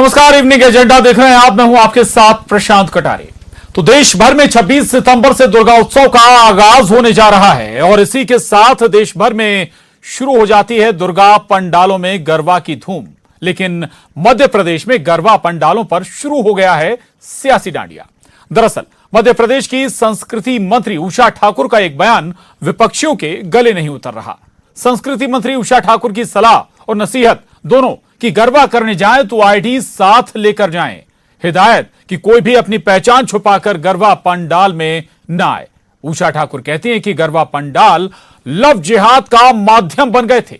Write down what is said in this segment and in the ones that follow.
नमस्कार, evening agenda देख रहे हैं आप। मैं हूं आपके साथ प्रशांत कटारे। तो देश भर में 26 सितंबर से दुर्गा उत्सव का आगाज होने जा रहा है और इसी के साथ देश भर में शुरू हो जाती है दुर्गा पंडालों में गरबा की धूम। लेकिन मध्य प्रदेश में गरबा पंडालों पर शुरू हो गया है सियासी डांडिया। दरअसल मध्य प्रदेश की संस्कृति मंत्री उषा ठाकुर का एक बयान विपक्षियों के गले नहीं उतर रहा। संस्कृति मंत्री उषा ठाकुर की सलाह और नसीहत दोनों कि गरबा करने जाएं तो आईडी साथ लेकर जाएं। हिदायत कि कोई भी अपनी पहचान छुपाकर गरबा पंडाल में न आए। उषा ठाकुर कहती हैं कि गरबा पंडाल लव जिहाद का माध्यम बन गए थे।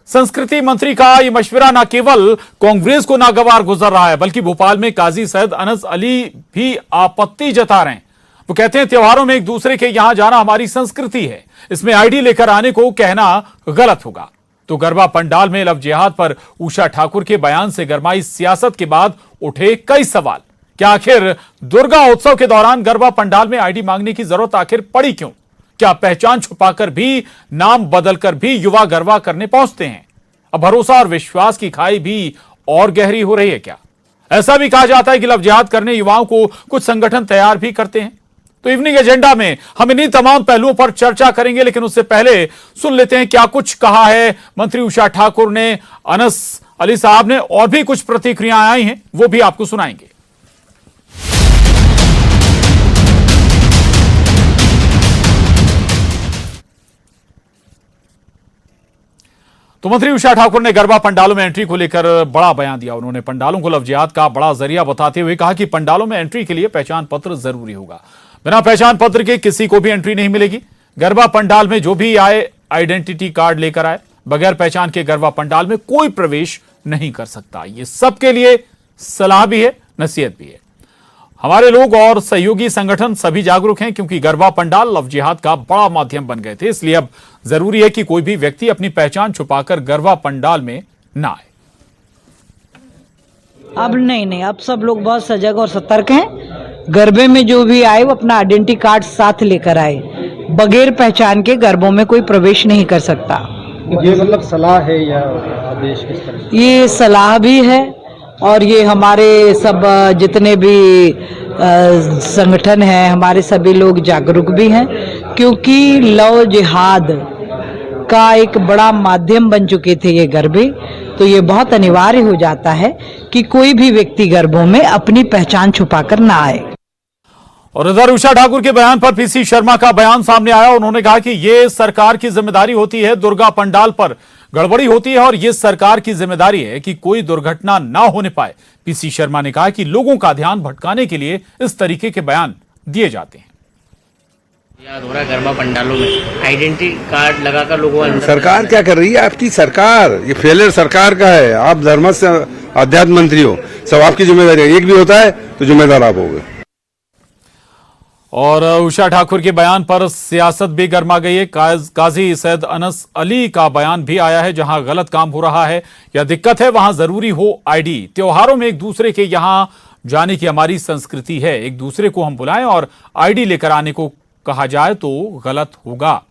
संस्कृति मंत्री का यह मशवरा न केवल कांग्रेस को नागवार गुजर रहा है, बल्कि भोपाल में काजी सैयद अनस अली भी आपत्ति जता रहे हैं। वो कहते हैं त्योहारों में एक दूसरे के यहां जाना हमारी संस्कृति है, इसमें आईडी लेकर आने को कहना गलत होगा। तो गरबा पंडाल में लव जिहाद पर उषा ठाकुर के बयान से गरमाई सियासत के बाद उठे कई सवाल। क्या आखिर दुर्गा उत्सव के दौरान गरबा पंडाल में आईडी मांगने की जरूरत आखिर पड़ी क्यों? क्या पहचान छुपाकर भी, नाम बदलकर भी युवा गरबा करने पहुंचते हैं? अब भरोसा और विश्वास की खाई भी और गहरी हो रही है क्या? ऐसा भी कहा जाता है कि लव जिहाद करने युवाओं को कुछ संगठन तैयार भी करते हैं। तो इवनिंग एजेंडा में हम इन्हीं तमाम पहलुओं पर चर्चा करेंगे, लेकिन उससे पहले सुन लेते हैं क्या कुछ कहा है मंत्री उषा ठाकुर ने, अनस अली साहब ने, और भी कुछ प्रतिक्रियाएं आई हैं वो भी आपको सुनाएंगे। तो मंत्री उषा ठाकुर ने गरबा पंडालों में एंट्री को लेकर बड़ा बयान दिया। उन्होंने पंडालों को लव जिहाद का बड़ा जरिया बताते हुए कहा कि पंडालों में एंट्री के लिए पहचान पत्र जरूरी होगा। बिना पहचान पत्र के किसी को भी एंट्री नहीं मिलेगी। गरबा पंडाल में जो भी आए आइडेंटिटी कार्ड लेकर आए, बगैर पहचान के गरबा पंडाल में कोई प्रवेश नहीं कर सकता। ये सबके लिए सलाह भी है, नसीहत भी है। हमारे लोग और सहयोगी संगठन सभी जागरूक हैं, क्योंकि गरबा पंडाल लव जिहाद का बड़ा माध्यम बन गए थे। इसलिए अब जरूरी है कि कोई भी व्यक्ति अपनी पहचान छुपाकर गरबा पंडाल में ना आए। अब नहीं, अब सब लोग बहुत सजग और सतर्क हैं। गरबे में जो भी आए वो अपना आइडेंटिटी कार्ड साथ लेकर आए। बगैर पहचान के गरबों में कोई प्रवेश नहीं कर सकता। ये मतलब सलाह है या आदेश किस तरह? ये सलाह भी है और ये हमारे सब जितने भी संगठन हैं, हमारे सभी लोग जागरूक भी हैं, क्योंकि लव जिहाद का एक बड़ा माध्यम बन चुके थे ये गरबे। तो ये बहुत अनिवार्य हो जाता है कि कोई भी व्यक्ति गरबों में अपनी पहचान छुपाकर ना आए। और इधर उषा ठाकुर के बयान पर पीसी शर्मा का बयान सामने आया। उन्होंने कहा कि यह सरकार की जिम्मेदारी होती है, दुर्गा पंडाल पर गड़बड़ी होती है और यह सरकार की जिम्मेदारी है कि कोई दुर्घटना ना होने पाए। पीसी शर्मा ने कहा कि लोगों का ध्यान भटकाने के लिए इस तरीके के बयान दिए जाते हैं। याद हो रहा है गरबा पंडालों में आइडेंटिटी कार्ड लगाकर लोगों को सरकार क्या कर रही है? आपकी सरकार, ये फेलियर सरकार का है। आप धर्म से अध्यात्म मंत्री हो, सब आपकी जिम्मेदारी है। एक भी होता है तो जिम्मेदार आप हो गए। और उषा ठाकुर के बयान पर सियासत भी गर्मा गई है। काजी सैयद अनस अली का बयान भी आया है, जहां गलत काम हो रहा है या दिक्कत है वहां जरूरी हो आईडी। त्योहारों में एक दूसरे के यहां जाने की हमारी संस्कृति है, एक दूसरे को हम बुलाएं और आईडी लेकर आने को कहा जाए तो गलत होगा।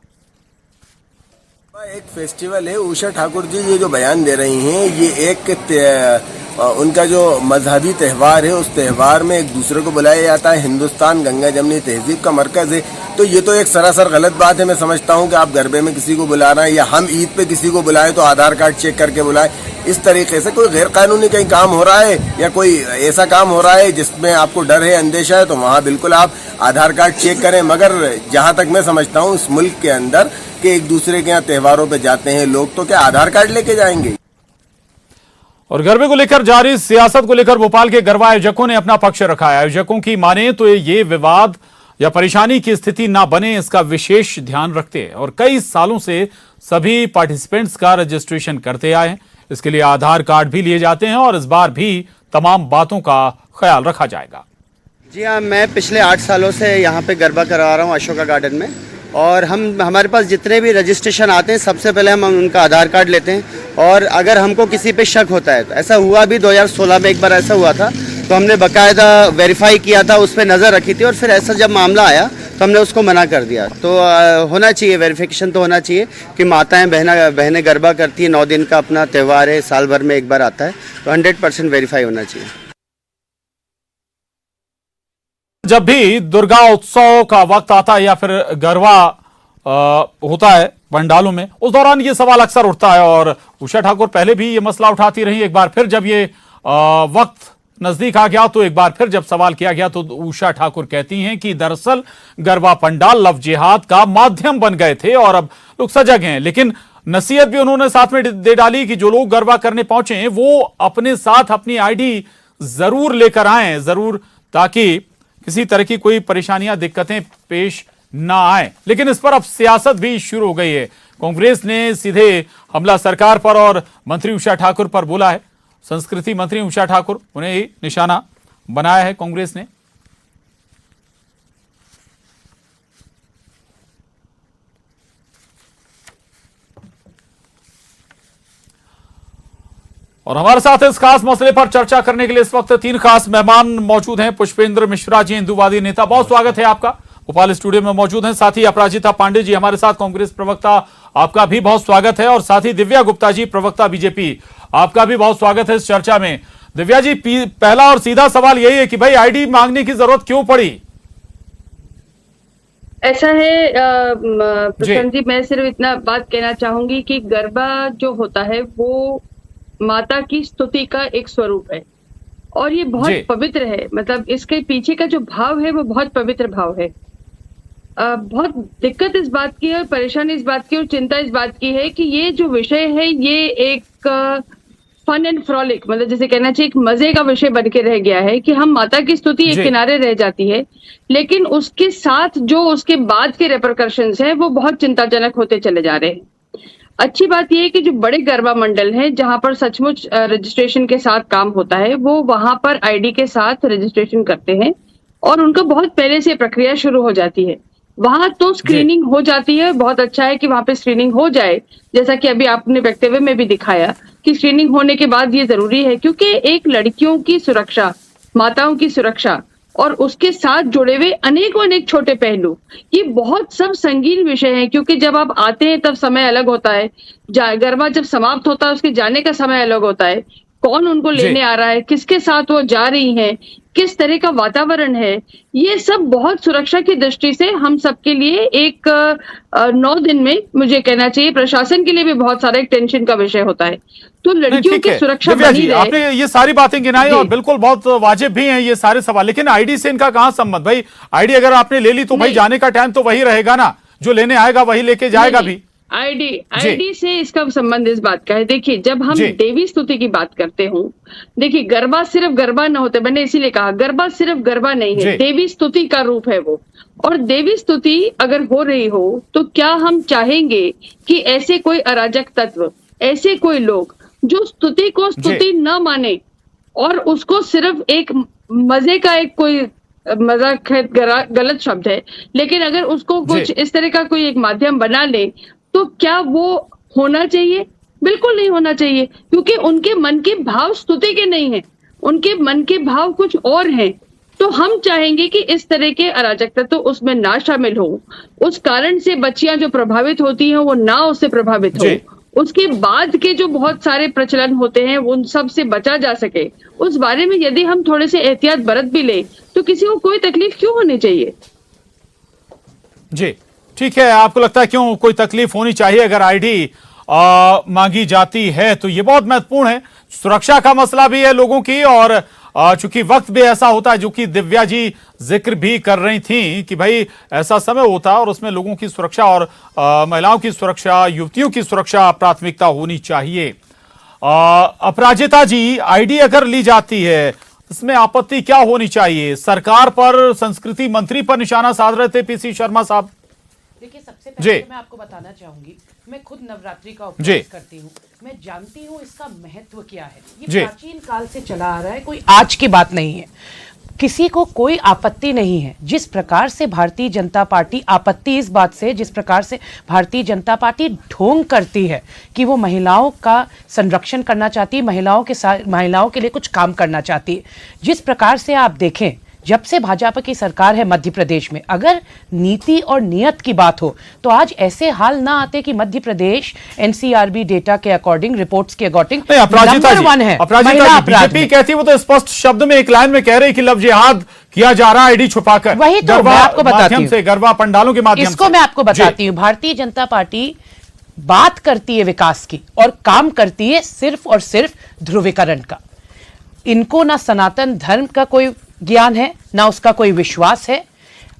एक फेस्टिवल है। उषा ठाकुर जी ये जो बयान दे रही हैं, ये एक उनका जो मजहबी त्यौहार है, उस त्यौहार में एक दूसरे को बुलाया जाता है। हिंदुस्तान गंगा जमनी तहजीब का मरकज है, तो ये तो एक सरासर गलत बात है। मैं समझता हूँ कि आप गरबे में किसी को बुला रहे हैं या हम ईद पे किसी को बुलाएं तो आधार कार्ड चेक करके बुलाएं। इस तरीके से कोई गैर कानूनी कहीं काम हो रहा है या कोई ऐसा काम हो रहा है जिसमें आपको डर है, अंदेशा है, तो वहाँ बिल्कुल आप आधार कार्ड चेक करें। मगर जहाँ तक मैं समझता हूँ इस मुल्क के अंदर कि एक दूसरे के यहाँ त्योहारों पे जाते हैं लोग, तो क्या आधार कार्ड लेके जाएंगे? और गरबे को लेकर जारी सियासत को लेकर भोपाल के गरबा आयोजकों ने अपना पक्ष रखा है। आयोजकों की माने तो ये विवाद या परेशानी की स्थिति ना बने, इसका विशेष ध्यान रखते हैं और कई सालों से सभी पार्टिसिपेंट्स का रजिस्ट्रेशन करते आए हैं। इसके लिए आधार कार्ड भी लिए जाते हैं और इस बार भी तमाम बातों का ख्याल रखा जाएगा। जी हाँ, मैं पिछले 8 सालों से यहाँ पे गरबा करवा रहा हूँ अशोका गार्डन में, और हमारे पास जितने भी रजिस्ट्रेशन आते हैं सबसे पहले हम उनका आधार कार्ड लेते हैं। और अगर हमको किसी पे शक होता है, तो ऐसा हुआ भी 2016 में एक बार ऐसा हुआ था, तो हमने बाकायदा वेरीफाई किया था, उस पर नज़र रखी थी। और फिर ऐसा जब मामला आया तो हमने उसको मना कर दिया। तो होना चाहिए, वेरिफिकेशन तो होना चाहिए कि माताएं बहनें गरबा करती हैं, 9 दिन का अपना त्यौहार है, साल भर में एक बार आता है, तो 100% वेरीफाई होना चाहिए। जब भी दुर्गा उत्सव का वक्त आता है या फिर गरबा होता है पंडालों में, उस दौरान ये सवाल अक्सर उठता है और उषा ठाकुर पहले भी ये मसला उठाती रही। एक बार फिर जब ये वक्त नजदीक आ गया तो एक बार फिर जब सवाल किया गया तो उषा ठाकुर कहती हैं कि दरअसल गरबा पंडाल लव जिहाद का माध्यम बन गए थे और अब लोग सजग हैं। लेकिन नसीहत भी उन्होंने साथ में दे डाली कि जो लोग गरबा करने पहुंचे वो अपने साथ अपनी आईडी जरूर लेकर आए, जरूर, ताकि किसी तरह की कोई परेशानियां दिक्कतें पेश ना आए। लेकिन इस पर अब सियासत भी शुरू हो गई है। कांग्रेस ने सीधे हमला सरकार पर और मंत्री उषा ठाकुर पर बोला है। संस्कृति मंत्री उषा ठाकुर, उन्हें ही निशाना बनाया है कांग्रेस ने। और हमारे साथ इस खास मसले पर चर्चा करने के लिए इस वक्त 3 खास मेहमान मौजूद हैं। पुष्पेंद्र मिश्रा जी, हिंदूवादी नेता, बहुत स्वागत है आपका, भोपाल स्टूडियो में मौजूद हैं। साथ ही अपराजिता पांडे जी हमारे साथ, कांग्रेस प्रवक्ता, आपका भी बहुत स्वागत है। और साथ ही दिव्या गुप्ता जी, प्रवक्ता बीजेपी, आपका भी बहुत स्वागत है इस चर्चा में। दिव्या जी, पहला और सीधा सवाल यही है कि भाई आईडी मांगने की जरूरत क्यों पड़ी? ऐसा है प्रशांत जी, मैं सिर्फ इतना बात कहना चाहूंगी कि गरबा जो होता है वो माता की स्तुति का एक स्वरूप है और ये बहुत पवित्र है। मतलब इसके पीछे का जो भाव है वो बहुत पवित्र भाव है। बहुत दिक्कत इस बात की है और परेशानी इस बात की और चिंता इस बात की है कि ये जो विषय है ये एक फन एंड फ्रॉलिक, मतलब जैसे कहना चाहिए एक मजे का विषय बन के रह गया है कि हम माता की स्तुति एक किनारे रह जाती है, लेकिन उसके साथ जो उसके बाद के रेपरकशंस हैं वो बहुत चिंताजनक होते चले जा रहे हैं। अच्छी बात यह है कि जो बड़े गरबा मंडल हैं जहां पर सचमुच रजिस्ट्रेशन के साथ काम होता है वो वहां पर आईडी के साथ रजिस्ट्रेशन करते हैं और उनका बहुत पहले से प्रक्रिया शुरू हो जाती है। वहां तो स्क्रीनिंग हो जाती है, बहुत अच्छा है कि वहां पे स्क्रीनिंग हो जाए, जैसा कि अभी आपने वक्तव्य में भी दिखाया कि स्क्रीनिंग होने के बाद ये जरूरी है, क्योंकि एक लड़कियों की सुरक्षा, माताओं की सुरक्षा और उसके साथ जुड़े हुए अनेक छोटे पहलू, ये बहुत सब संगीन विषय है। क्योंकि जब आप आते हैं तब समय अलग होता है, गरबा जब समाप्त होता है उसके जाने का समय अलग होता है, कौन उनको लेने आ रहा है, किसके साथ वो जा रही हैं, किस तरह का वातावरण है, ये सब बहुत सुरक्षा की दृष्टि से हम सबके लिए एक 9 दिन में, मुझे कहना चाहिए प्रशासन के लिए भी बहुत सारा एक टेंशन का विषय होता है। तो लड़कियों की सुरक्षा बनी रहे। आपने ये सारी बातें गिनाई और बिल्कुल बहुत वाजिब भी हैं ये सारे सवाल, लेकिन आईडी से इनका कहां संबंध? भाई आईडी अगर आपने ले ली तो भाई जाने का टाइम तो वही रहेगा ना, जो लेने आएगा वही लेके जाएगा भी। आईडी से इसका संबंध इस बात का है। देखिए, जब हम देवी स्तुति की बात करते हो, देखिए गरबा सिर्फ गरबा न होते, मैंने इसीलिए कहा गरबा सिर्फ गरबा नहीं है, देवी स्तुति का रूप है वो। और देवी स्तुति अगर हो रही हो तो क्या हम चाहेंगे कि ऐसे कोई अराजक तत्व, ऐसे कोई लोग जो स्तुति को स्तुति न माने और उसको सिर्फ एक मजे का, एक कोई मजाक है, गलत शब्द है, लेकिन अगर उसको कुछ इस तरह का कोई एक माध्यम बना ले तो क्या वो होना चाहिए? बिल्कुल नहीं होना चाहिए, क्योंकि उनके मन के भाव स्तुति के नहीं है, उनके मन के भाव कुछ और हैं। तो हम चाहेंगे कि इस तरह के अराजकता तो उसमें ना शामिल हो, उस कारण से बच्चियां जो प्रभावित होती हैं वो ना उससे प्रभावित हो, उसके बाद के जो बहुत सारे प्रचलन होते हैं उन सब से बचा जा सके, उस बारे में यदि हम थोड़े से एहतियात बरत भी ले तो किसी को कोई तकलीफ क्यों होनी चाहिए? जी ठीक है, आपको लगता है क्यों कोई तकलीफ होनी चाहिए अगर आईडी मांगी जाती है? तो ये बहुत महत्वपूर्ण है, सुरक्षा का मसला भी है लोगों की, और चूंकि वक्त भी ऐसा होता है जो कि दिव्या जी जिक्र भी कर रही थी कि भाई ऐसा समय होता है और उसमें लोगों की सुरक्षा और महिलाओं की सुरक्षा, युवतियों की सुरक्षा प्राथमिकता होनी चाहिए। अपराजिता जी, आईडी अगर ली जाती है इसमें आपत्ति क्या होनी चाहिए? सरकार पर, संस्कृति मंत्री पर निशाना साध रहे थे पीसी शर्मा साहब। देखिए, सबसे पहले तो मैं आपको बताना चाहूंगी, मैं खुद नवरात्रि का उपवास करती हूँ, मैं जानती हूँ इसका महत्व क्या है। ये प्राचीन काल से चला आ रहा है, कोई आज की बात नहीं है, किसी को कोई आपत्ति नहीं है। जिस प्रकार से भारतीय जनता पार्टी, आपत्ति इस बात से जिस प्रकार से भारतीय जनता पार्टी ढोंग करती है कि वो महिलाओं का संरक्षण करना चाहती है, महिलाओं के साथ, महिलाओं के लिए कुछ काम करना चाहती है। जिस प्रकार से आप देखें जब से भाजपा की सरकार है मध्य प्रदेश में, अगर नीति और नियत की बात हो तो आज ऐसे हाल ना आते कि मध्य प्रदेश एनसीआरबी डेटा के अकॉर्डिंग, रिपोर्ट्स के अकॉर्डिंग नंबर 1 है महिला अपराध बीजेपी में। कहती है, वो तो स्पष्ट शब्द में एक लाइन में कह रही कि लव जिहाद किया जा रहा है आईडी छुपाकर, वही तो मैं आपको बताती हूँ, गरबा पंडालों के माध्यम से। इसको मैं आपको बताती हूँ। भारतीय जनता पार्टी बात करती है विकास की और काम करती है सिर्फ और सिर्फ ध्रुवीकरण का। इनको ना सनातन धर्म का कोई ज्ञान है, ना उसका कोई विश्वास है।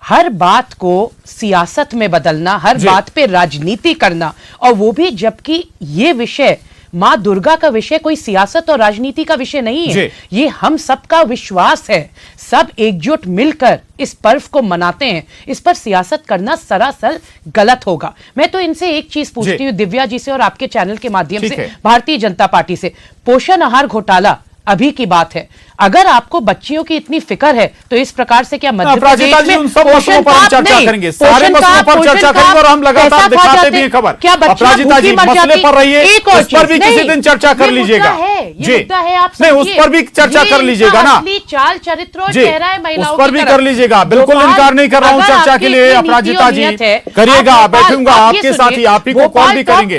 हर बात को सियासत में बदलना, हर बात पे राजनीति करना, और वो भी जबकि ये विषय मां दुर्गा का विषय कोई सियासत और राजनीति का विषय नहीं है, ये हम सबका विश्वास है। सब एकजुट मिलकर इस पर्व को मनाते हैं, इस पर सियासत करना सरासर गलत होगा। मैं तो इनसे एक चीज पूछती हूँ, दिव्या जी से और आपके चैनल के माध्यम से, भारतीय जनता पार्टी से, पोषण आहार घोटाला अभी की बात है, अगर आपको बच्चियों की इतनी फिक्र है तो इस प्रकार से क्या मध्य प्रदेश में उन सब मसलों पर चर्चा करेंगे, सारे मसलों पर चर्चा करेंगे और हम लगातार दिखाते भी हैं खबर। क्या अपराजिता जी मसले पर रहिए, उस पर भी किसी दिन चर्चा कर लीजिएगा। ये मुद्दा है, आप नहीं, उस पर भी चर्चा कर लीजिएगा ना, चाल चरित्र और चेहरा है महिलाओं, उस पर भी कर लीजिएगा। बिल्कुल इनकार नहीं कर रहा हूँ चर्चा के लिए, अपराजिता जी करिएगा, बैठूंगा आपके साथ ही, आप ही को कॉल भी करेंगे,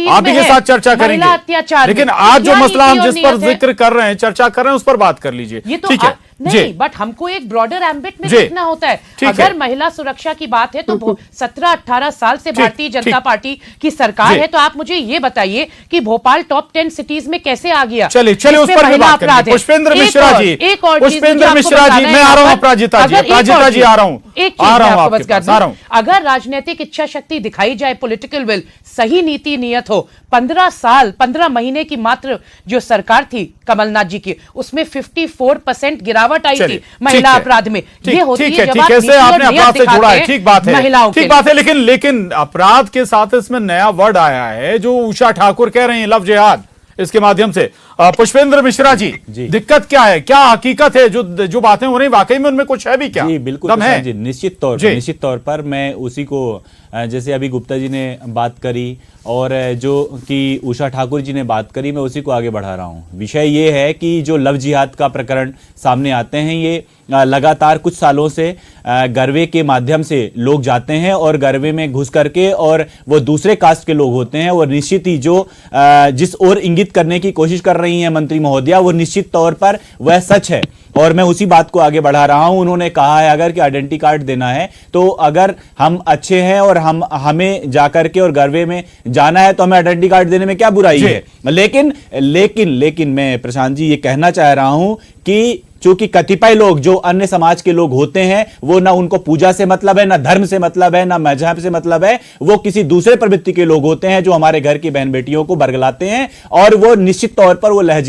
आप ही के साथ चर्चा करेंगे। लेकिन आज जो मसला हम जिस पर जिक्र कर रहे हैं, चर्चा कर रहे हैं, उस पर बात कर लीजिए। ठीक है, नहीं, बट हमको एक ब्रॉडर एम्बिट में देखना होता है। अगर महिला सुरक्षा की बात है तो 17-18 साल से भारतीय जनता पार्टी की सरकार है, तो आप मुझे ये बताइए कि भोपाल टॉप 10 सिटीज में कैसे आ गया? चलिए उस पर भी बात करेंगे। पुष्पेंद्र मिश्रा जी, पुष्पेंद्र मिश्रा जी, मैं आ रहा हूं अपराजिता जी, अपराजिता जी आ रहा हूं, एक चीज आपको बस कर दूं, अगर राजनीतिक इच्छा शक्ति दिखाई जाए, पॉलिटिकल विल, सही नीति नियत हो, 15 महीने की मात्र जो सरकार थी कमलनाथ जी की, उसमें 54% गिरावट आई थी महिला अपराध में। ये होती है जब आप कैसे आपने अपराध से जोड़ा है, ठीक बात है, महिलाओं ठीक बात है। लेकिन अपराध के साथ इसमें नया वर्ड आया है जो उषा ठाकुर कह रहे हैं, लव जिहाद, इसके माध्यम से। पुष्पेंद्र मिश्रा जी, दिक्कत क्या है, क्या हकीकत है, जो बातें हो रही वाकई में उनमें कुछ है भी क्या? जी बिल्कुल है जी, निश्चित तौर पर मैं उसी को, जैसे अभी गुप्ता जी ने बात करी और जो कि उषा ठाकुर जी ने बात करी, मैं उसी को आगे बढ़ा रहा हूँ। विषय ये है कि जो लव जिहाद का प्रकरण सामने आते हैं, ये लगातार कुछ सालों से गरबे के माध्यम से लोग जाते हैं और गरबे में घुस करके, और वो दूसरे कास्ट के लोग होते हैं, और निश्चित ही जो जिस ओर इंगित करने की कोशिश कर रही हैं मंत्री महोदया, वो निश्चित तौर पर वह सच है। और मैं उसी बात को आगे बढ़ा रहा हूं। उन्होंने कहा है अगर कि आइडेंटिटी कार्ड देना है तो अगर हम अच्छे हैं और हमें जाकर के और गरबे में जाना है तो हमें आइडेंटिटी कार्ड देने में क्या बुराई है। लेकिन मैं प्रशांत जी ये कहना चाह रहा हूं कि चूंकि कतिपय लोग जो अन्य समाज के लोग होते हैं, वो ना उनको पूजा से मतलब है, ना धर्म से मतलब है, ना मजहब से मतलब है, वो किसी दूसरे प्रवृत्ति के लोग होते हैं जो हमारे घर की बहन बेटियों को बरगलाते हैं, और वो निश्चित तौर पर वो लव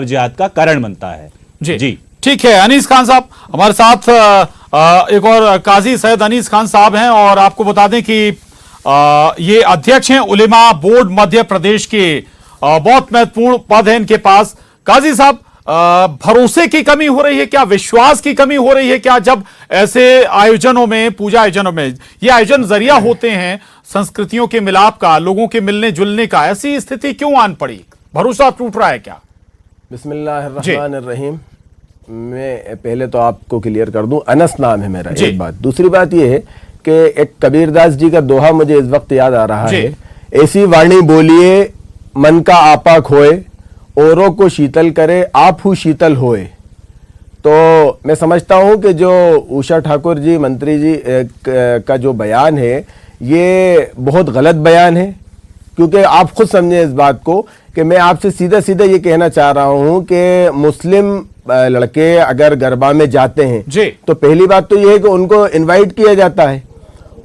जिहाद का कारण बनता है। जी ठीक है। अनीस खान साहब हमारे साथ, एक और काजी सैयद अनीस खान साहब हैं, और आपको बता दें कि ये अध्यक्ष हैं उलेमा बोर्ड मध्य प्रदेश के, बहुत महत्वपूर्ण पद है इनके पास। काजी साहब, भरोसे की कमी हो रही है क्या, विश्वास की कमी हो रही है क्या, जब ऐसे आयोजनों में, पूजा आयोजनों में, ये आयोजन जरिया होते हैं संस्कृतियों के मिलाप का, लोगों के मिलने जुलने का, ऐसी स्थिति क्यों आन पड़ी? भरोसा टूट रहा है क्या? बिस्मिल्लाहिर्रहमानिर्रहीम। मैं पहले तो आपको क्लियर कर दूं, अनस नाम है मेरा, एक बात। दूसरी बात यह है कि एक कबीरदास जी का दोहा मुझे इस वक्त याद आ रहा है, ऐसी वाणी बोलिए मन का आपा खोए, औरों को शीतल करे आप हु शीतल होए। तो मैं समझता हूं कि जो उषा ठाकुर जी, मंत्री जी का जो बयान है, ये बहुत गलत बयान है, क्योंकि आप खुद समझे इस बात को कि मैं आपसे सीधा सीधा ये कहना चाह रहा हूं कि मुस्लिम लड़के अगर गरबा में जाते हैं तो पहली बात तो ये है कि उनको इनवाइट किया जाता है।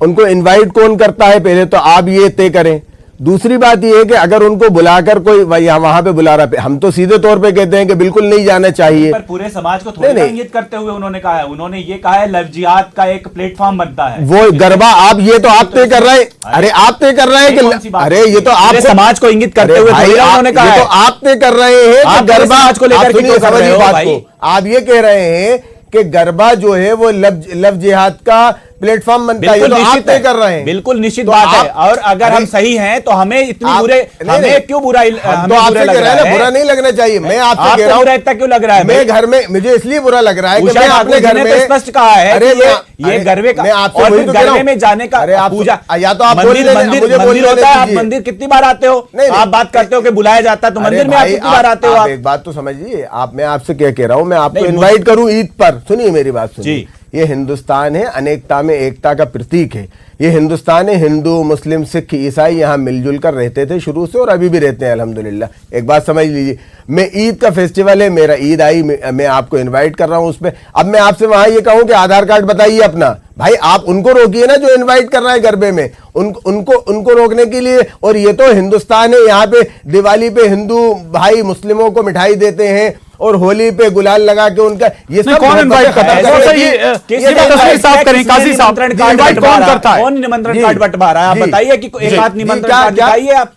उनको इनवाइट कौन करता है, पहले तो आप ये तय करें। दूसरी बात यह है कि अगर उनको बुलाकर कोई वहां पे बुला रहा है, हम तो सीधे तौर पे कहते हैं कि बिल्कुल नहीं जाना चाहिए, पर पूरे समाज को थोड़ा इंगित करते हुए उन्होंने कहा है, उन्होंने ये कहा है लव जिहाद का एक प्लेटफॉर्म बनता है वो गरबा। आप ये तो आप तय कर रहे हैं, अरे आप तय कर रहे हैं कि अरे ये तो आप समाज को इंगित करते हुए उन्होंने कहा, तो आप तय कर रहे हैं कि गरबा को लेकर, आप ये कह रहे हैं कि गरबा जो है वो लव जिहाद का प्लेटफॉर्म बनता है, ये तो आप तय कर रहे हैं। बिल्कुल निश्चित तो बात है। आप- और अगर हम सही हैं तो हमें इतनी बुरे, हमें क्यों बुरा तो आपसे कह रहे हैं ना, बुरा नहीं लगना चाहिए। मैं आपसे कह रहा हूं, बुरा इतना क्यों लग रहा है? मैं घर में, मुझे इसलिए बुरा लग रहा है कि उषा मैं ठाकुर अपने जी घर ने में तो स्पष्ट कहा है अरे कि मैं ये गरबे का, मैं आपसे और वही फिर तो कह रहा गरबे हूं। में जाने का अरे आप पूजा, या तो आप बोल रहे हैं, मुझे मंदिर बोलने होता है, आप दीजिए। मंदिर कितनी बार आते हो? नहीं, आप बात करते हो कि बुलाया जाता है, तो अरे मंदिर में आप भाई, कितनी बार आते हो? आप एक बात तो समझिए, मैं आपसे क्या कह रहा हूं, मैं आपको नहीं, इनवाइट करूं ईद पर, सुनिए मेरी बात सुनिए। जी। ये हिंदुस्तान है, अनेकता में एकता का प्रतीक है। ये हिंदुस्तान है, हिंदू मुस्लिम सिख ईसाई यहाँ मिलजुल कर रहते थे शुरू से और अभी भी रहते हैं अल्हम्दुलिल्लाह। एक बात समझ लीजिए, मैं ईद का फेस्टिवल है, मेरा ईद आई, मैं आपको इनवाइट कर रहा हूं उस पे। अब मैं आपसे वहां ये कहूं कि आधार कार्ड बताइए अपना, भाई आप उनको रोकिए ना जो इनवाइट कर रहा है गरबे में, उनको रोकने के लिए। और ये तो हिंदुस्तान है, यहाँ पे दिवाली पे हिंदू भाई मुस्लिमों को मिठाई देते हैं और होली पे गुलाल लगा के उनका ये सब कौन इनवाइट करता है? तस्वीर साफ करें, काजी साहब, इनवाइट कौन करता है? कौन निमंत्रण कार्ड बंटवा रहा है? आप बताइए कि एक आध निमंत्रण कार्ड दिखाइए आप।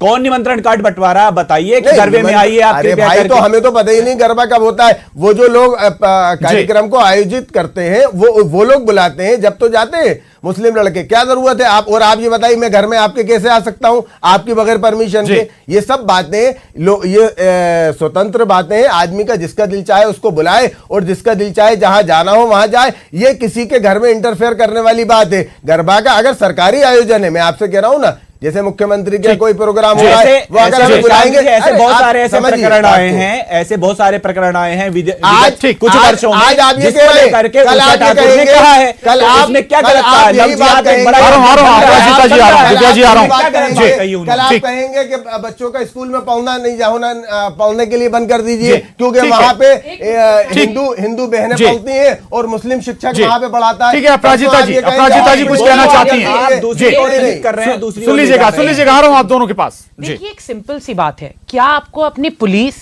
कौन निमंत्रण कार्ड बंटवा रहा है? बताइए कि गरबे में आइए आप। अरे भाई, तो हमें तो पता ही नहीं गरबा कब होता है। वो जो लोग कार्यक्रम को आयोजित करते हैं वो लोग बुलाते हैं, जब तो जाते हैं मुस्लिम लड़के, क्या जरूरत है आप? और आप ये बताइए मैं घर में आपके कैसे आ सकता हूं आपकी बगैर परमिशन के? ये सब बातें ये स्वतंत्र बातें हैं। आदमी का जिसका दिल चाहे उसको बुलाए और जिसका दिल चाहे जहां जाना हो वहां जाए। ये किसी के घर में इंटरफेयर करने वाली बात है। गरबा का अगर सरकारी आयोजन है, मैं आपसे कह रहा हूं ना, जैसे मुख्यमंत्री का कोई प्रोग्राम हो रहा है, वो अगर हमें बुलाएंगे, ऐसे बहुत सारे ऐसे प्रकरण आए हैं, ऐसे बहुत सारे प्रकरण आए हैं आज कुछ वर्षों में। आज आप ये कह रहे हैं, कल आप ये कहेंगे, कहा है, कल आप इसमें क्या गलत आप कहा? यही बात कहेंगे, कल आप कहेंगे कि बच्चों का स्कूल में पढ़ना नहीं होना, पढ़ने के लिए बंद कर दीजिए, क्योंकि वहाँ पे हिंदू बहनें पढ़ती हैं और मुस्लिम शिक्षक वहाँ पे पढ़ाता है। ठीक है, अपराजिता जी कुछ कहना चाहती हैं? आप दूसरी ओर इंगित कर रहे हैं, दूसरी ओर सुन लीजिएगा, आ रहा हूं आप दोनों के पास। देखिए, एक सिंपल सी बात है, क्या आपको अपनी पुलिस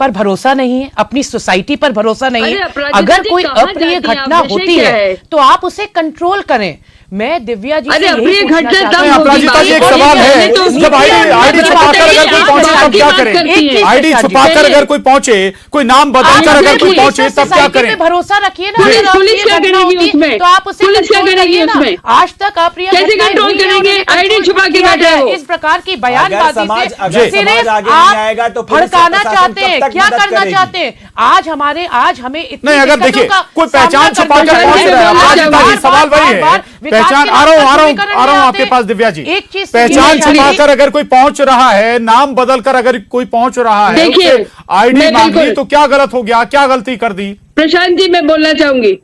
पर भरोसा नहीं है, अपनी सोसाइटी पर भरोसा नहीं है? अगर कोई अप्रिय घटना होती है तो आप उसे कंट्रोल करें। मैं दिव्या जी से यही पूछना चाहती हूं। अपराजिता जी, एक सवाल है, जब आईडी छुपाकर अगर कोई पहुंचे तब क्या करें? आईडी छुपाकर अगर कोई पहुंचे, कोई नाम बदलकर अगर कोई पहुंचे तब क्या करें? भरोसा रखिए ना। पुलिस क्या करेगी उसमें? तो आप उसे कंट्रोल करिए ना। आज तक अप्रिय कैसे कंट्रोल करेंगे? आईडी छुपा के बैठे हो। इस प्रकार की बयानबाजी से समाज आगे नहीं आएगा तो भड़काना चाहते हैं, क्या करना चाहते हैं? आज हमें इतनी नहीं, अगर देखिए कोई पहचान छुपाकर पहुंच रहा है, अपराजिता जी सवाल वही है, पहचान आ रहा हूं आपके पास दिव्या जी। एक चीज पहचान छुपाकर अगर कोई पहुंच रहा है, नाम बदलकर अगर कोई पहुंच रहा है, देखिए, आईडी मांग ली, तो क्या गलत हो गया? क्या गलती कर दी? प्रशांत जी मैं बोलना चाहूंगी,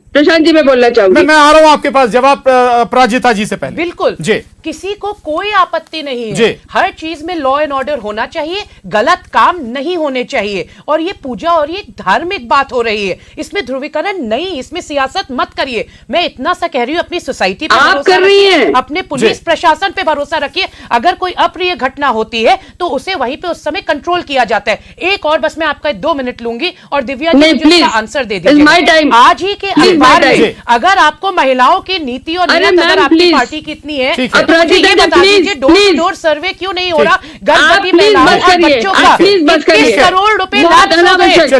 मैं आ रहा हूं आपके पास जवाब अपराजिता जी से पहले। बिल्कुल जी, किसी को कोई आपत्ति नहीं जी। है। हर चीज में लॉ एंड ऑर्डर होना चाहिए, गलत काम नहीं होने चाहिए। और ये पूजा और ये धार्मिक बात हो रही है, इसमें ध्रुवीकरण नहीं, इसमें सियासत मत करिए। मैं इतना सा कह रही हूं, अपनी सोसाइटी पे आप कर रही हैं, अपने पुलिस प्रशासन पे भरोसा रखिए। अगर कोई अप्रिय घटना होती है तो उसे वहीं पे उस समय कंट्रोल किया जाता है। एक और बस मैं आपका 2 मिनट लूंगी और दिव्या जी मुझे उसका आंसर दे दीजिए। आज ही के अखबार में अगर आपको महिलाओं की नीति और नीयत अगर आपकी पार्टी की इतनी है, डोर टू डोर सर्वे क्यों नहीं हो रहा? गर्भवती महिलाओं और बच्चों का 21 करोड़ रुपए लाभ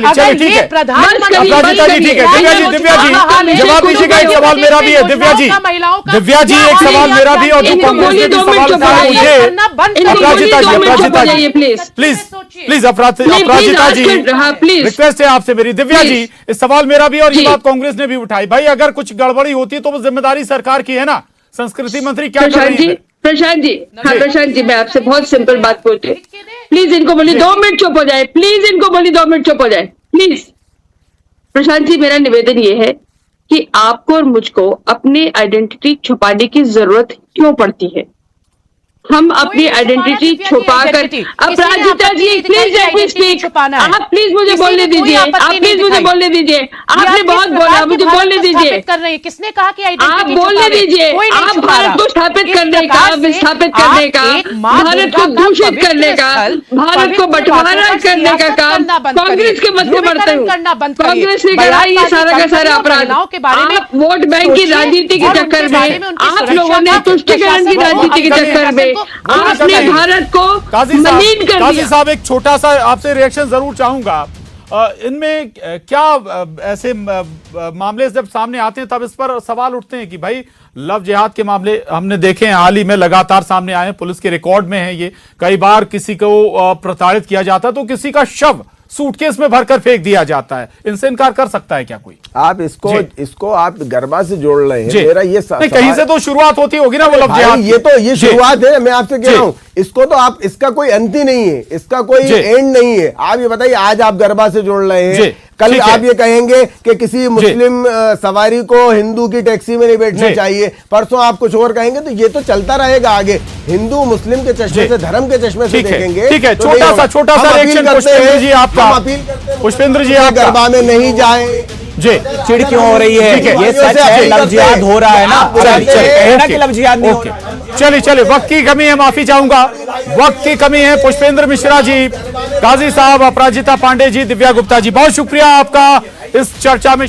अगर ये प्रधानमंत्री, दिव्या जी जवाब दीजिएगा। एक सवाल मेरा भी है दिव्या जी, एक सवाल मेरा भी, और जो कांग्रेस ने भी सवाल उठाया मुझे, अपराजिता जी प्लीज अपराजिता जी रिक्वेस्ट है आपसे मेरी। दिव्या जी, इस सवाल मेरा भी और ये बात कांग्रेस ने भी उठाई। भाई अगर कुछ गड़बड़ी होती है तो वो जिम्मेदारी सरकार की है ना, संस्कृति मंत्री क्या कर रही है? प्रशांत जी मैं आपसे बहुत सिंपल बात पूछती हूँ, प्लीज इनको बोलिए 2 मिनट चुप हो जाए, प्लीज इनको बोलिए 2 मिनट चुप हो जाए प्लीज। प्रशांत जी, मेरा निवेदन ये है कि आपको और मुझको अपनी आइडेंटिटी छुपाने की जरूरत क्यों पड़ती है? हम अपनी आइडेंटिटी छुपा कर, अपराजिता जी प्लीज लेट मी स्पीक, आप प्लीज मुझे बोलने दीजिए, आप प्लीज मुझे बोलने दीजिए। आपने बहुत बोला, मुझे बोलने दीजिए। किसने कहा कि आप बोलने दीजिए? आप भारत को स्थापित करने का, विस्थापित करने का, भारत को दूषित करने का, भारत को बंटवारा करने का काम कांग्रेस के मध्यवर्ती कांग्रेस ने करा ये सारा का सारा अपराध। आप वोट बैंक की राजनीति के चक्कर में, आप लोगों ने तुष्टिकरण की राजनीति के चक्कर में आपने भारत को मलिन कर दिया। काजी साहब, एक छोटा सा आपसे रिएक्शन जरूर चाहूंगा। इनमें क्या ऐसे मामले जब सामने आते हैं तब इस पर सवाल उठते हैं कि भाई लव जिहाद के मामले हमने देखे हैं, हाल ही में लगातार सामने आए हैं, पुलिस के रिकॉर्ड में है ये। कई बार किसी को प्रताड़ित किया जाता है तो किसी का शव सूटकेस में भरकर फेंक दिया जाता है। इनसे इनकार कर सकता है क्या कोई? आप इसको आप गरबा से जोड़ रहे हैं। मेरा ये कहीं से तो शुरुआत होती होगी ना वो लव जिहाद। ये शुरुआत है। मैं आपसे कह रहा हूं, इसको तो आप, इसका कोई अंत ही नहीं है, इसका कोई एंड नहीं है। आप ये बताइए, आज आप गरबा से जोड़ रहे हैं, कल आप ये कहेंगे कि किसी मुस्लिम सवारी को हिंदू की टैक्सी में नहीं बैठना चाहिए, परसों आप कुछ और कहेंगे, तो ये तो चलता रहेगा आगे। हिंदू मुस्लिम के चश्मे से, धर्म के चश्मे से देखेंगे। ठीक है, छोटा सा रिएक्शन पुष्पेंद्र जी आपका। पुष्पेंद्र जी आप गरबा में नहीं जाए जी, चिड़ क्यों हो रही है? ये सच है, लव जिहाद हो रहा है ना, कहना कि लव जिहाद नहीं हो रहा। चलिए, वक्त की कमी है, माफी चाहूंगा, वक्त की कमी है। पुष्पेंद्र मिश्रा जी, काजी साहब, अपराजिता पांडे जी, दिव्या गुप्ता जी, बहुत शुक्रिया आपका इस चर्चा में।